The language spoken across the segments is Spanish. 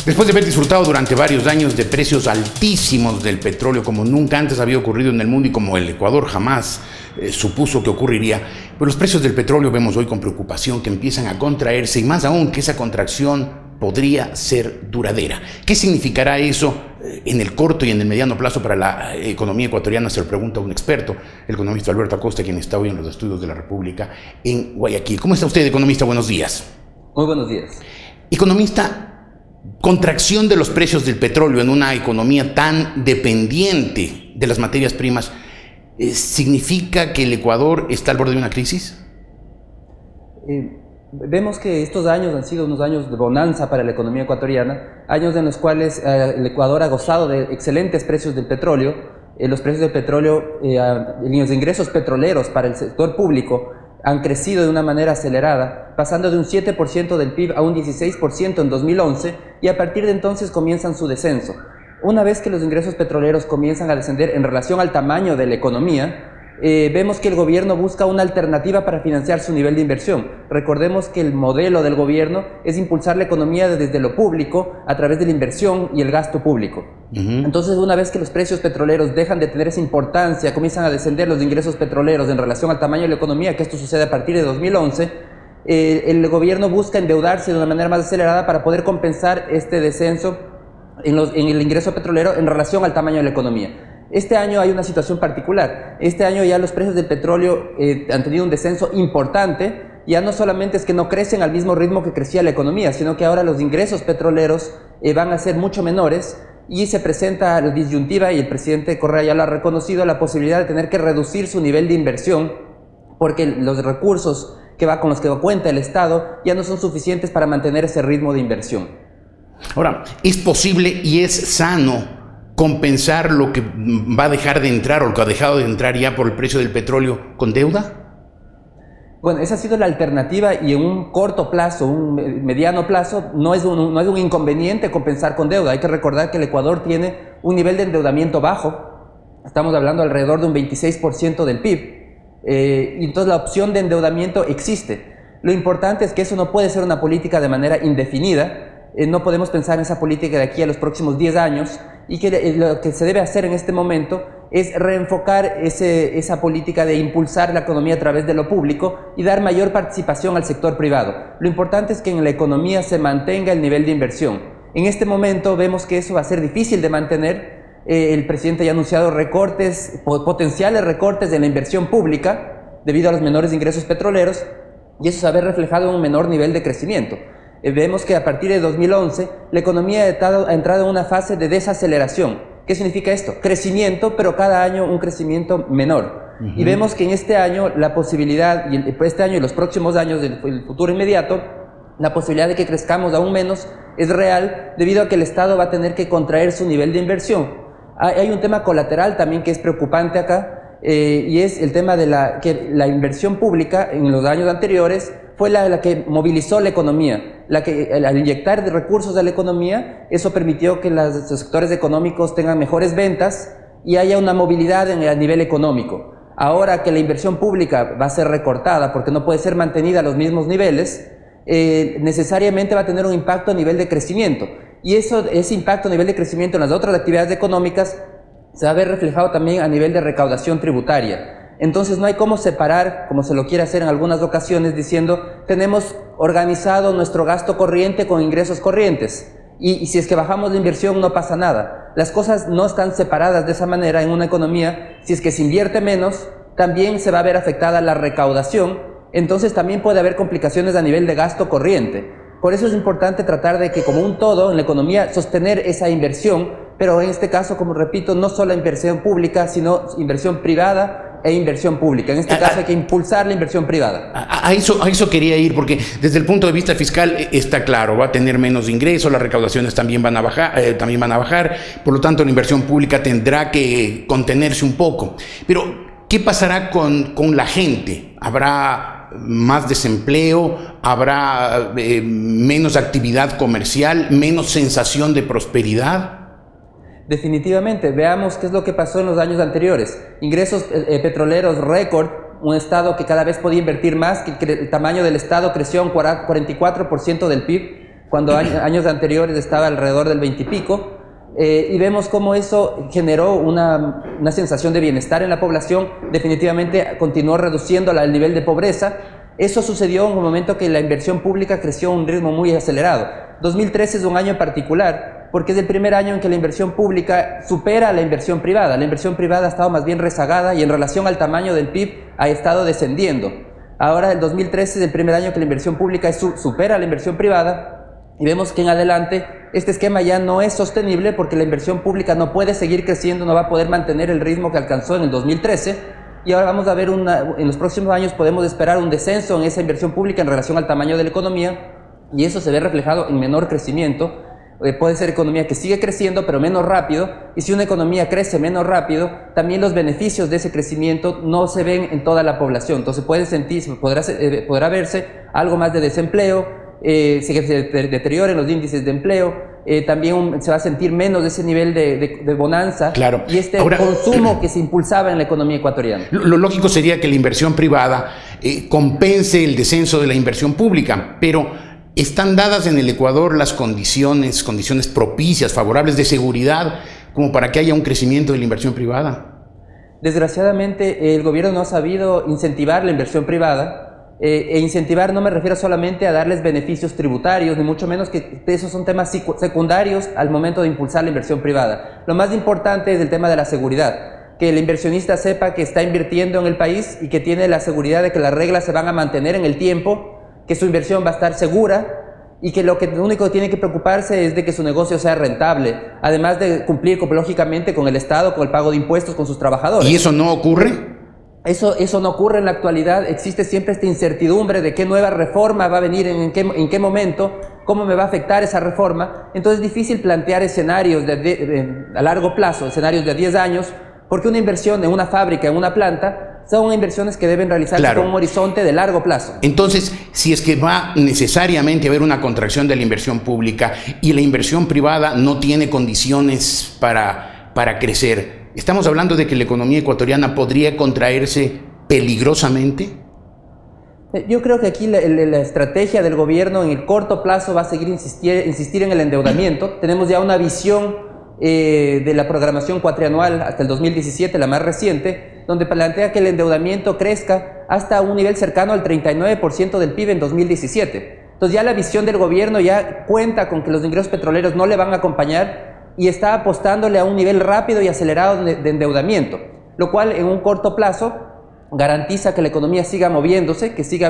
Después de haber disfrutado durante varios años de precios altísimos del petróleo, como nunca antes había ocurrido en el mundo y como el Ecuador jamás supuso que ocurriría, pues los precios del petróleo vemos hoy con preocupación que empiezan a contraerse y más aún que esa contracción podría ser duradera. ¿Qué significará eso en el corto y en el mediano plazo para la economía ecuatoriana? Se lo pregunta un experto, el economista Alberto Acosta, quien está hoy en los estudios de la República en Guayaquil. ¿Cómo está usted, economista? Buenos días. Muy buenos días. Economista, contracción de los precios del petróleo en una economía tan dependiente de las materias primas, ¿significa que el Ecuador está al borde de una crisis? Vemos que estos años han sido unos años de bonanza para la economía ecuatoriana, años en los cuales el Ecuador ha gozado de excelentes precios del petróleo. Los precios del petróleo y los ingresos petroleros para el sector público han crecido de una manera acelerada, pasando de un 7% del PIB a un 16% en 2011, y a partir de entonces comienzan su descenso. Una vez que los ingresos petroleros comienzan a descender en relación al tamaño de la economía, vemos que el gobierno busca una alternativa para financiar su nivel de inversión. Recordemos que el modelo del gobierno es impulsar la economía desde lo público a través de la inversión y el gasto público. Entonces, una vez que los precios petroleros dejan de tener esa importancia, comienzan a descender los ingresos petroleros en relación al tamaño de la economía, que esto sucede a partir de 2011, el gobierno busca endeudarse de una manera más acelerada para poder compensar este descenso en el ingreso petrolero en relación al tamaño de la economía. Este año hay una situación particular. Este año ya los precios del petróleo han tenido un descenso importante. Ya no solamente es que no crecen al mismo ritmo que crecía la economía, sino que ahora los ingresos petroleros van a ser mucho menores, y se presenta la disyuntiva, y el presidente Correa ya lo ha reconocido, la posibilidad de tener que reducir su nivel de inversión, porque los recursos con los que cuenta el Estado ya no son suficientes para mantener ese ritmo de inversión. Ahora, ¿es posible y es sano compensar lo que va a dejar de entrar o lo que ha dejado de entrar ya por el precio del petróleo con deuda? Bueno, esa ha sido la alternativa, y en un corto plazo, un mediano plazo, no es un inconveniente compensar con deuda. Hay que recordar que el Ecuador tiene un nivel de endeudamiento bajo, estamos hablando alrededor de un 26% del PIB, y entonces la opción de endeudamiento existe. Lo importante es que eso no puede ser una política de manera indefinida. No podemos pensar en esa política de aquí a los próximos 10 años, y que lo que se debe hacer en este momento es reenfocar esa política de impulsar la economía a través de lo público y dar mayor participación al sector privado. Lo importante es que en la economía se mantenga el nivel de inversión. En este momento vemos que eso va a ser difícil de mantener. El presidente ya ha anunciado potenciales recortes en la inversión pública debido a los menores ingresos petroleros, y eso se va a ver reflejado en un menor nivel de crecimiento. Vemos que a partir de 2011 la economía ha entrado en una fase de desaceleración. ¿Qué significa esto? Crecimiento, pero cada año un crecimiento menor. Y vemos que en este año la posibilidad, este año y los próximos años del futuro inmediato, la posibilidad de que crezcamos aún menos es real, debido a que el Estado va a tener que contraer su nivel de inversión. Hay un tema colateral también que es preocupante acá, y es el tema de que la inversión pública en los años anteriores fue la que movilizó la economía, al inyectar recursos a la economía, eso permitió que los sectores económicos tengan mejores ventas y haya una movilidad a nivel económico. Ahora que la inversión pública va a ser recortada porque no puede ser mantenida a los mismos niveles, necesariamente va a tener un impacto a nivel de crecimiento, y ese impacto a nivel de crecimiento en las otras actividades económicas se va a ver reflejado también a nivel de recaudación tributaria. Entonces no hay cómo separar, como se lo quiere hacer en algunas ocasiones, diciendo tenemos organizado nuestro gasto corriente con ingresos corrientes, y si es que bajamos la inversión no pasa nada. Las cosas no están separadas de esa manera en una economía. Si es que se invierte menos, también se va a ver afectada la recaudación, entonces también puede haber complicaciones a nivel de gasto corriente. Por eso es importante tratar de que, como un todo en la economía, sostener esa inversión, pero en este caso, como repito, no solo inversión pública, sino inversión privada e inversión pública. En este caso hay que impulsar la inversión privada. A eso quería ir, porque desde el punto de vista fiscal está claro, va a tener menos ingresos, las recaudaciones también van a bajar, por lo tanto la inversión pública tendrá que contenerse un poco. Pero, ¿qué pasará con la gente? ¿Habrá más desempleo? ¿Habrá menos actividad comercial? ¿Menos sensación de prosperidad? Definitivamente. Veamos qué es lo que pasó en los años anteriores. Ingresos petroleros récord, un Estado que cada vez podía invertir más, que el tamaño del Estado creció un 44% del PIB. cuando años anteriores estaba alrededor del 20 y pico. Y vemos cómo eso generó una sensación de bienestar en la población, definitivamente continuó reduciendo el nivel de pobreza. Eso sucedió en un momento que la inversión pública creció a un ritmo muy acelerado. 2013 es un año en particular porque es el primer año en que la inversión pública supera a la inversión privada. La inversión privada ha estado más bien rezagada y en relación al tamaño del PIB ha estado descendiendo. Ahora el 2013 es el primer año que la inversión pública supera a la inversión privada. Y vemos que en adelante este esquema ya no es sostenible porque la inversión pública no puede seguir creciendo, no va a poder mantener el ritmo que alcanzó en el 2013. Y ahora vamos a ver, en los próximos años podemos esperar un descenso en esa inversión pública en relación al tamaño de la economía. Y eso se ve reflejado en menor crecimiento. Puede ser economía que sigue creciendo pero menos rápido. Y si una economía crece menos rápido, también los beneficios de ese crecimiento no se ven en toda la población. Entonces podrá verse algo más de desempleo. Se deterioren los índices de empleo, también se va a sentir menos de ese nivel de bonanza. Claro. Y ahora, consumo que se impulsaba en la economía ecuatoriana. Lo lógico sería que la inversión privada compense el descenso de la inversión pública, pero ¿están dadas en el Ecuador las condiciones propicias, favorables de seguridad, como para que haya un crecimiento de la inversión privada? Desgraciadamente, el gobierno no ha sabido incentivar la inversión privada. Incentivar no me refiero solamente a darles beneficios tributarios, ni mucho menos, que esos son temas secundarios al momento de impulsar la inversión privada. Lo más importante es el tema de la seguridad, que el inversionista sepa que está invirtiendo en el país y que tiene la seguridad de que las reglas se van a mantener en el tiempo, que su inversión va a estar segura y que lo único que tiene que preocuparse es de que su negocio sea rentable, además de cumplir lógicamente con el Estado, con el pago de impuestos, con sus trabajadores. ¿Y eso no ocurre? Eso no ocurre en la actualidad. Existe siempre esta incertidumbre de qué nueva reforma va a venir, en qué momento, cómo me va a afectar esa reforma. Entonces es difícil plantear escenarios a largo plazo, escenarios de 10 años, porque una inversión en una fábrica, en una planta, son inversiones que deben realizarse con un horizonte de largo plazo. Entonces, si es que va necesariamente a haber una contracción de la inversión pública y la inversión privada no tiene condiciones para crecer, ¿estamos hablando de que la economía ecuatoriana podría contraerse peligrosamente? Yo creo que aquí la estrategia del gobierno en el corto plazo va a seguir insistir en el endeudamiento. Tenemos ya una visión de la programación cuatrianual hasta el 2017, la más reciente, donde plantea que el endeudamiento crezca hasta un nivel cercano al 39% del PIB en 2017. Entonces ya la visión del gobierno ya cuenta con que los ingresos petroleros no le van a acompañar y está apostándole a un nivel rápido y acelerado de endeudamiento, lo cual en un corto plazo garantiza que la economía siga moviéndose, que siga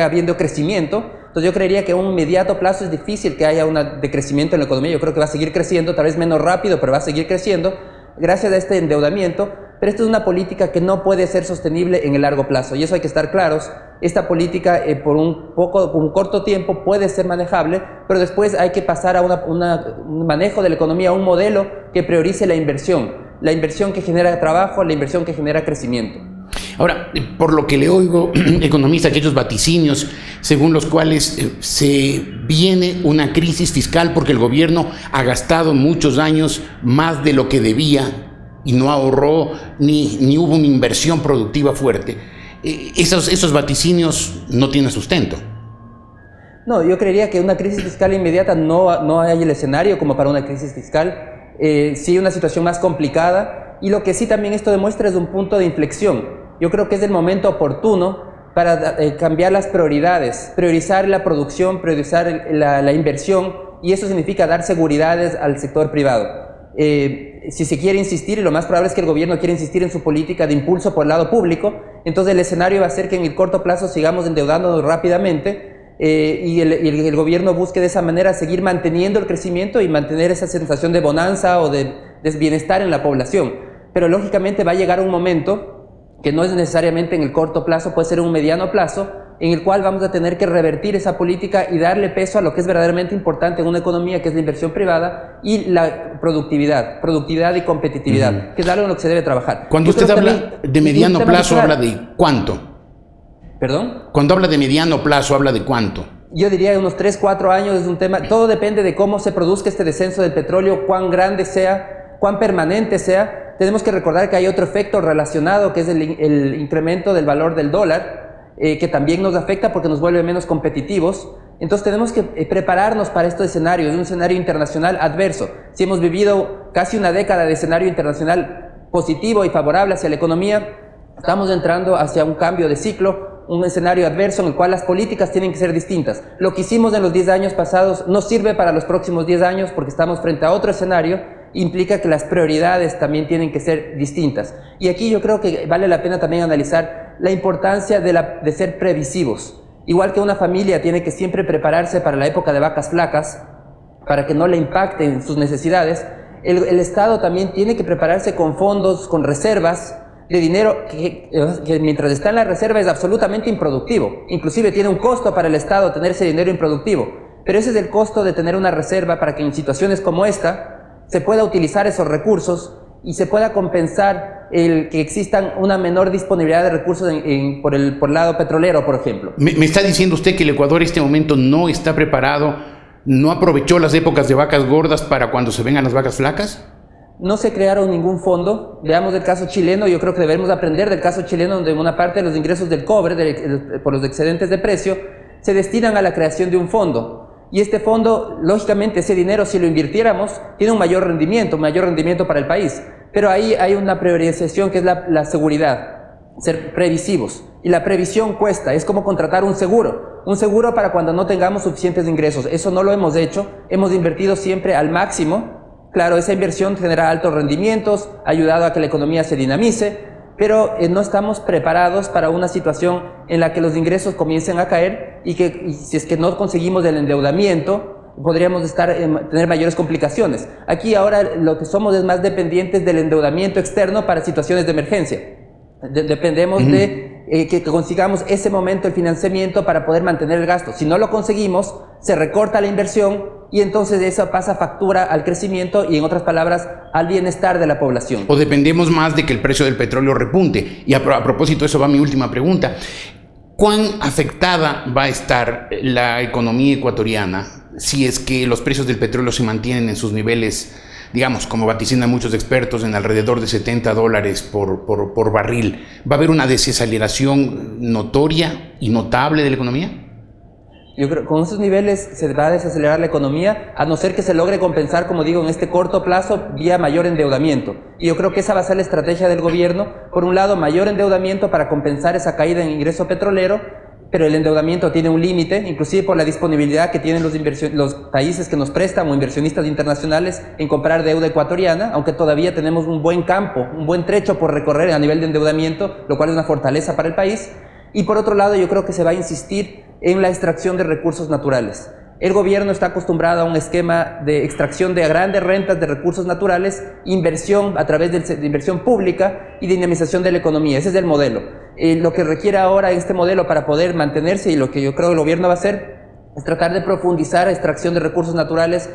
habiendo crecimiento. Entonces yo creería que a un inmediato plazo es difícil que haya un decrecimiento en la economía. Yo creo que va a seguir creciendo, tal vez menos rápido, pero va a seguir creciendo gracias a este endeudamiento. Pero esto es una política que no puede ser sostenible en el largo plazo, y eso hay que estar claros. Esta política por un corto tiempo puede ser manejable, pero después hay que pasar a un manejo de la economía, a un modelo que priorice la inversión que genera trabajo, la inversión que genera crecimiento. Ahora, por lo que le oigo, economista, aquellos vaticinios según los cuales se viene una crisis fiscal porque el gobierno ha gastado muchos años más de lo que debía y no ahorró ni hubo una inversión productiva fuerte. Esos vaticinios no tienen sustento. No, yo creería que una crisis fiscal inmediata no hay el escenario como para una crisis fiscal. Sí hay una situación más complicada, y lo que sí también esto demuestra es un punto de inflexión. Yo creo que es el momento oportuno para cambiar las prioridades, priorizar la producción, priorizar la inversión, y eso significa dar seguridades al sector privado. Si se quiere insistir, y lo más probable es que el gobierno quiera insistir en su política de impulso por el lado público, entonces el escenario va a ser que en el corto plazo sigamos endeudándonos rápidamente, y el gobierno busque de esa manera seguir manteniendo el crecimiento y mantener esa sensación de bonanza o de bienestar en la población. Pero lógicamente va a llegar un momento que no es necesariamente en el corto plazo, puede ser un mediano plazo, en el cual vamos a tener que revertir esa política y darle peso a lo que es verdaderamente importante en una economía, que es la inversión privada y la productividad y competitividad, que es algo en lo que se debe trabajar. Cuando usted habla de mediano plazo, ¿habla de cuánto? ¿Perdón? Cuando habla de mediano plazo, ¿habla de cuánto? Yo diría unos 3, 4 años. Es un tema, todo depende de cómo se produzca este descenso del petróleo, cuán grande sea, cuán permanente sea. Tenemos que recordar que hay otro efecto relacionado, que es el incremento del valor del dólar, que también nos afecta porque nos vuelve menos competitivos. Entonces tenemos que prepararnos para este escenario, es un escenario internacional adverso. Si hemos vivido casi una década de escenario internacional positivo y favorable hacia la economía, estamos entrando hacia un cambio de ciclo, un escenario adverso en el cual las políticas tienen que ser distintas. Lo que hicimos en los 10 años pasados no sirve para los próximos 10 años porque estamos frente a otro escenario, implica que las prioridades también tienen que ser distintas. Y aquí yo creo que vale la pena también analizar la importancia de ser previsivos. Igual que una familia tiene que siempre prepararse para la época de vacas flacas, para que no le impacten sus necesidades, el Estado también tiene que prepararse con fondos, con reservas de dinero que mientras está en la reserva es absolutamente improductivo. Inclusive tiene un costo para el Estado tener ese dinero improductivo. Pero ese es el costo de tener una reserva para que en situaciones como esta se pueda utilizar esos recursos y se pueda compensar el que existan una menor disponibilidad de recursos por el lado petrolero, por ejemplo. ¿Me está diciendo usted que el Ecuador en este momento no está preparado, no aprovechó las épocas de vacas gordas para cuando se vengan las vacas flacas? No se crearon ningún fondo. Veamos el caso chileno. Yo creo que debemos aprender del caso chileno, donde una parte de los ingresos del cobre, por los excedentes de precio, se destinan a la creación de un fondo. Y este fondo, lógicamente, ese dinero, si lo invirtiéramos, tiene un mayor rendimiento para el país. Pero ahí hay una priorización que es la seguridad, ser previsivos. Y la previsión cuesta, es como contratar un seguro para cuando no tengamos suficientes ingresos. Eso no lo hemos hecho, hemos invertido siempre al máximo. Claro, esa inversión genera altos rendimientos, ha ayudado a que la economía se dinamice, pero no estamos preparados para una situación en la que los ingresos comiencen a caer y si es que no conseguimos el endeudamiento, podríamos tener mayores complicaciones. Aquí ahora lo que somos es más dependientes del endeudamiento externo para situaciones de emergencia. Dependemos de que consigamos ese momento el financiamiento para poder mantener el gasto. Si no lo conseguimos, se recorta la inversión y entonces eso pasa factura al crecimiento y, en otras palabras, al bienestar de la población. O dependemos más de que el precio del petróleo repunte. Y a propósito, eso va mi última pregunta. ¿Cuán afectada va a estar la economía ecuatoriana si es que los precios del petróleo se mantienen en sus niveles, digamos, como vaticinan muchos expertos, en alrededor de $70 por barril? ¿Va a haber una desaceleración notoria y notable de la economía? Yo creo que con esos niveles se va a desacelerar la economía, a no ser que se logre compensar, como digo, en este corto plazo, vía mayor endeudamiento. Y yo creo que esa va a ser la estrategia del gobierno. Por un lado, mayor endeudamiento para compensar esa caída en ingreso petrolero, pero el endeudamiento tiene un límite, inclusive por la disponibilidad que tienen los países que nos prestan o inversionistas internacionales en comprar deuda ecuatoriana, aunque todavía tenemos un buen campo, un buen trecho por recorrer a nivel de endeudamiento, lo cual es una fortaleza para el país. Y por otro lado, yo creo que se va a insistir en la extracción de recursos naturales. El gobierno está acostumbrado a un esquema de extracción de grandes rentas de recursos naturales, inversión a través de inversión pública y dinamización de la economía. Ese es el modelo. Lo que requiere ahora este modelo para poder mantenerse, y lo que yo creo el gobierno va a hacer, es tratar de profundizar extracción de recursos naturales,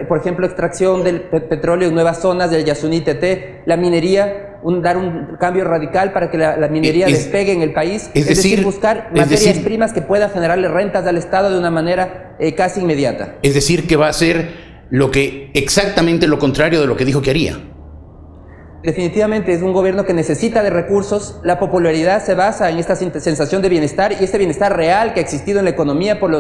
por ejemplo, extracción del petróleo en nuevas zonas del Yasuní-Teté, la minería, dar un cambio radical para que la minería despegue en el país, es decir, buscar materias primas que puedan generarle rentas al Estado de una manera casi inmediata. Es decir, que va a ser exactamente lo contrario de lo que dijo que haría. Definitivamente es un gobierno que necesita de recursos. La popularidad se basa en esta sensación de bienestar y este bienestar real que ha existido en la economía por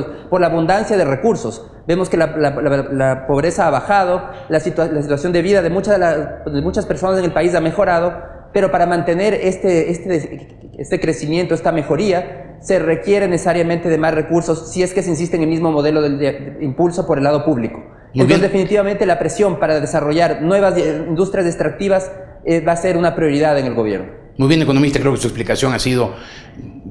la abundancia de recursos. Vemos que la pobreza ha bajado, la situación de vida de muchas personas en el país ha mejorado, pero para mantener este crecimiento, esta mejoría, se requiere necesariamente de más recursos si es que se insiste en el mismo modelo de impulso por el lado público. Entonces, definitivamente la presión para desarrollar nuevas industrias extractivas va a ser una prioridad en el gobierno. Muy bien, economista, creo que su explicación ha sido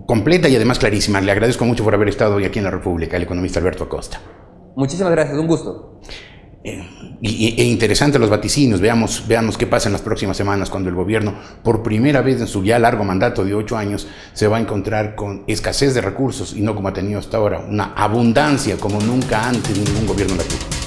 completa y además clarísima. Le agradezco mucho por haber estado hoy aquí en La República, el economista Alberto Acosta. Muchísimas gracias, un gusto. Interesante los vaticinios. Veamos qué pasa en las próximas semanas cuando el gobierno, por primera vez en su ya largo mandato de 8 años, se va a encontrar con escasez de recursos y no como ha tenido hasta ahora, una abundancia como nunca antes ningún gobierno la tuvo.